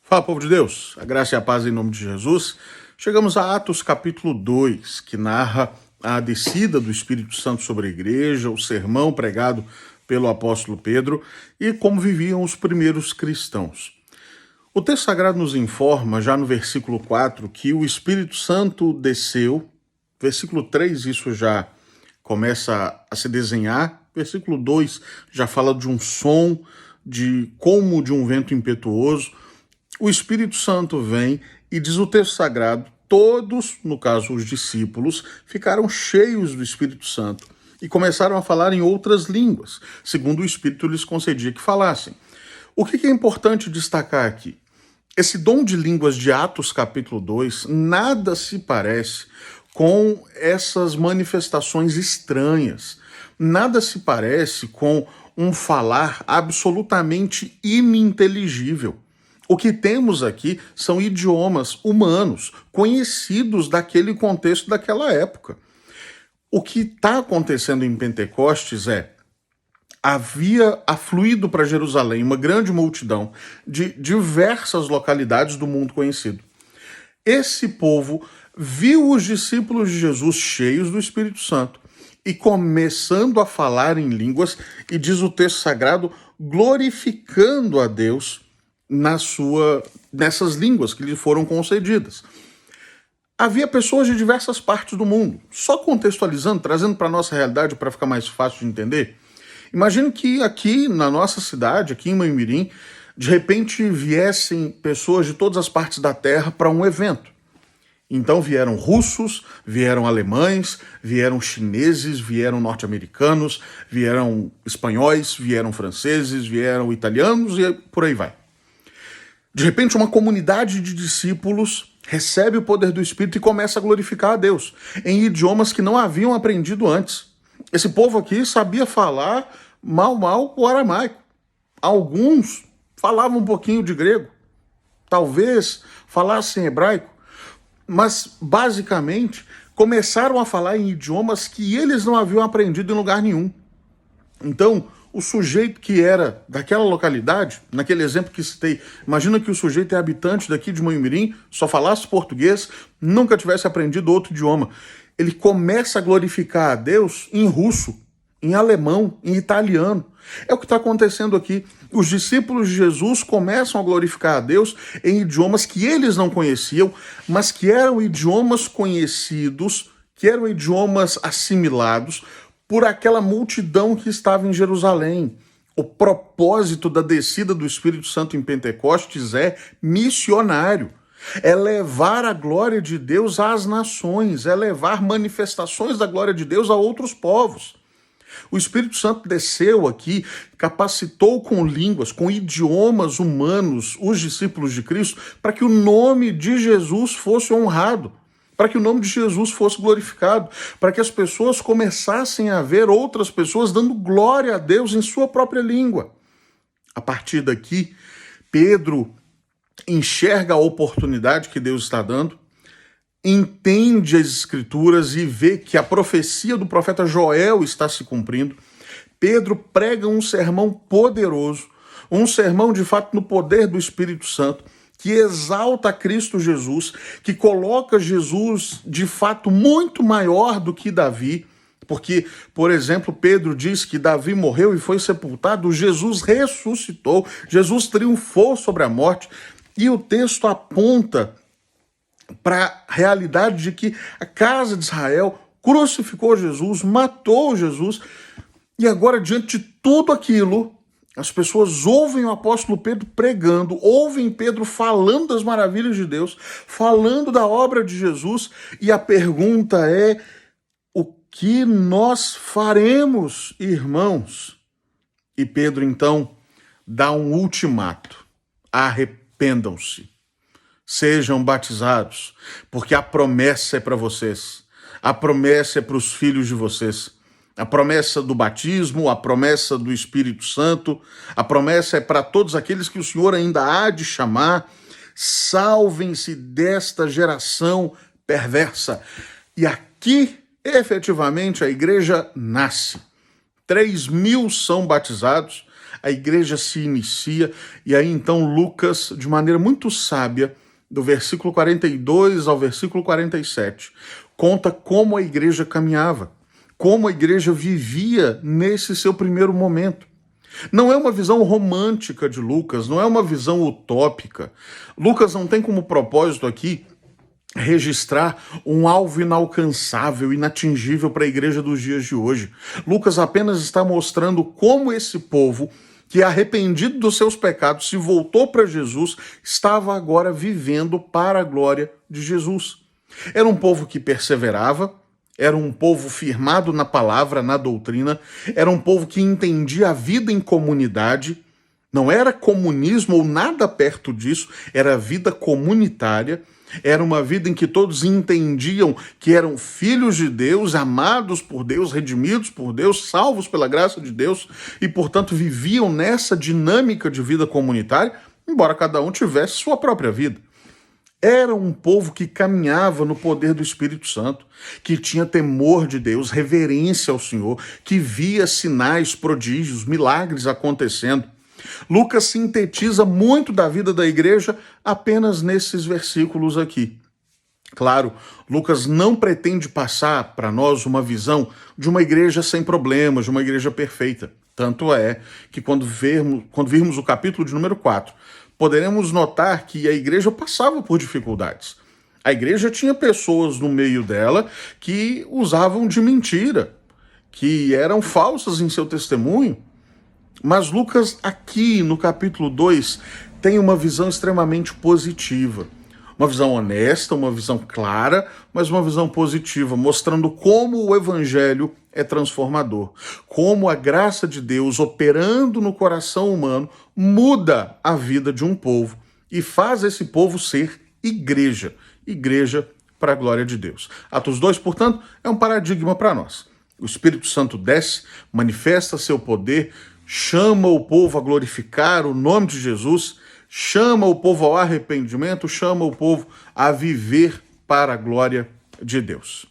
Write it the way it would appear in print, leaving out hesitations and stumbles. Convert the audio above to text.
Fala, povo de Deus, a graça e a paz em nome de Jesus. Chegamos a Atos capítulo 2, que narra a descida do Espírito Santo sobre a igreja, o sermão pregado pelo apóstolo Pedro e como viviam os primeiros cristãos. O texto sagrado nos informa, já no versículo 4, que o Espírito Santo desceu. Versículo 3, isso já começa a se desenhar. Versículo 2 já fala de um som, como de um vento impetuoso. O Espírito Santo vem e diz o texto sagrado, todos, no caso os discípulos, ficaram cheios do Espírito Santo e começaram a falar em outras línguas, segundo o Espírito lhes concedia que falassem. O que é importante destacar aqui? Esse dom de línguas de Atos capítulo 2 nada se parece com essas manifestações estranhas, nada se parece com um falar absolutamente ininteligível. O que temos aqui são idiomas humanos, conhecidos daquele contexto daquela época. O que está acontecendo em Pentecostes havia afluído para Jerusalém uma grande multidão de diversas localidades do mundo conhecido. Esse povo viu os discípulos de Jesus cheios do Espírito Santo e começando a falar em línguas, e diz o texto sagrado, glorificando a Deus nessas línguas que lhe foram concedidas. Havia pessoas de diversas partes do mundo. Só contextualizando, trazendo para a nossa realidade para ficar mais fácil de entender, imagine que aqui na nossa cidade, aqui em Manhumirim, de repente viessem pessoas de todas as partes da terra para um evento. Então vieram russos, vieram alemães, vieram chineses, vieram norte-americanos, vieram espanhóis, vieram franceses, vieram italianos e por aí vai. De repente, uma comunidade de discípulos recebe o poder do Espírito e começa a glorificar a Deus em idiomas que não haviam aprendido antes. Esse povo aqui sabia falar mal o aramaico. Alguns falavam um pouquinho de grego, talvez falassem hebraico, mas basicamente começaram a falar em idiomas que eles não haviam aprendido em lugar nenhum. Então, o sujeito que era daquela localidade, naquele exemplo que citei, imagina que o sujeito é habitante daqui de Manhumirim, só falasse português, nunca tivesse aprendido outro idioma. Ele começa a glorificar a Deus em russo, em alemão, em italiano. É o que está acontecendo aqui. Os discípulos de Jesus começam a glorificar a Deus em idiomas que eles não conheciam, mas que eram idiomas conhecidos, que eram idiomas assimilados por aquela multidão que estava em Jerusalém. O propósito da descida do Espírito Santo em Pentecostes é missionário. É levar a glória de Deus às nações, é levar manifestações da glória de Deus a outros povos. O Espírito Santo desceu aqui, capacitou com línguas, com idiomas humanos, os discípulos de Cristo, para que o nome de Jesus fosse honrado, para que o nome de Jesus fosse glorificado, para que as pessoas começassem a ver outras pessoas dando glória a Deus em sua própria língua. A partir daqui, Pedro enxerga a oportunidade que Deus está dando, entende as Escrituras e vê que a profecia do profeta Joel está se cumprindo. Pedro prega um sermão poderoso, um sermão de fato no poder do Espírito Santo, que exalta Cristo Jesus, que coloca Jesus de fato muito maior do que Davi, porque, por exemplo, Pedro diz que Davi morreu e foi sepultado, Jesus ressuscitou, Jesus triunfou sobre a morte, e o texto aponta para a realidade de que a casa de Israel crucificou Jesus, matou Jesus, e agora, diante de tudo aquilo, as pessoas ouvem o apóstolo Pedro pregando, ouvem Pedro falando das maravilhas de Deus, falando da obra de Jesus, e a pergunta é: o que nós faremos, irmãos? E Pedro, então, dá um ultimato: arrependam-se, sejam batizados, porque a promessa é para vocês, a promessa é para os filhos de vocês. A promessa do batismo, a promessa do Espírito Santo, a promessa é para todos aqueles que o Senhor ainda há de chamar. Salvem-se desta geração perversa. E aqui, efetivamente, a igreja nasce. 3.000 são batizados. a igreja se inicia, e aí então Lucas, de maneira muito sábia, do versículo 42 ao versículo 47, conta como a igreja caminhava, como a igreja vivia nesse seu primeiro momento. Não é uma visão romântica de Lucas, não é uma visão utópica. Lucas não tem como propósito aqui registrar um alvo inalcançável, inatingível para a igreja dos dias de hoje. Lucas apenas está mostrando como esse povo, que arrependido dos seus pecados se voltou para Jesus, estava agora vivendo para a glória de Jesus. Era um povo que perseverava, era um povo firmado na palavra, na doutrina, era um povo que entendia a vida em comunidade. Não era comunismo ou nada perto disso, era vida comunitária. Era uma vida em que todos entendiam que eram filhos de Deus, amados por Deus, redimidos por Deus, salvos pela graça de Deus, e, portanto, viviam nessa dinâmica de vida comunitária, embora cada um tivesse sua própria vida. Era um povo que caminhava no poder do Espírito Santo, que tinha temor de Deus, reverência ao Senhor, que via sinais, prodígios, milagres acontecendo. Lucas sintetiza muito da vida da igreja apenas nesses versículos aqui. Claro, Lucas não pretende passar para nós uma visão de uma igreja sem problemas, de uma igreja perfeita. Tanto é que quando virmos o capítulo de número 4, poderemos notar que a igreja passava por dificuldades. A igreja tinha pessoas no meio dela que usavam de mentira, que eram falsas em seu testemunho. Mas Lucas, aqui no capítulo 2, tem uma visão extremamente positiva. Uma visão honesta, uma visão clara, mas uma visão positiva, mostrando como o evangelho é transformador. Como a graça de Deus, operando no coração humano, muda a vida de um povo e faz esse povo ser igreja. Igreja para a glória de Deus. Atos 2, portanto, é um paradigma para nós. O Espírito Santo desce, manifesta seu poder, chama o povo a glorificar o nome de Jesus, chama o povo ao arrependimento, chama o povo a viver para a glória de Deus.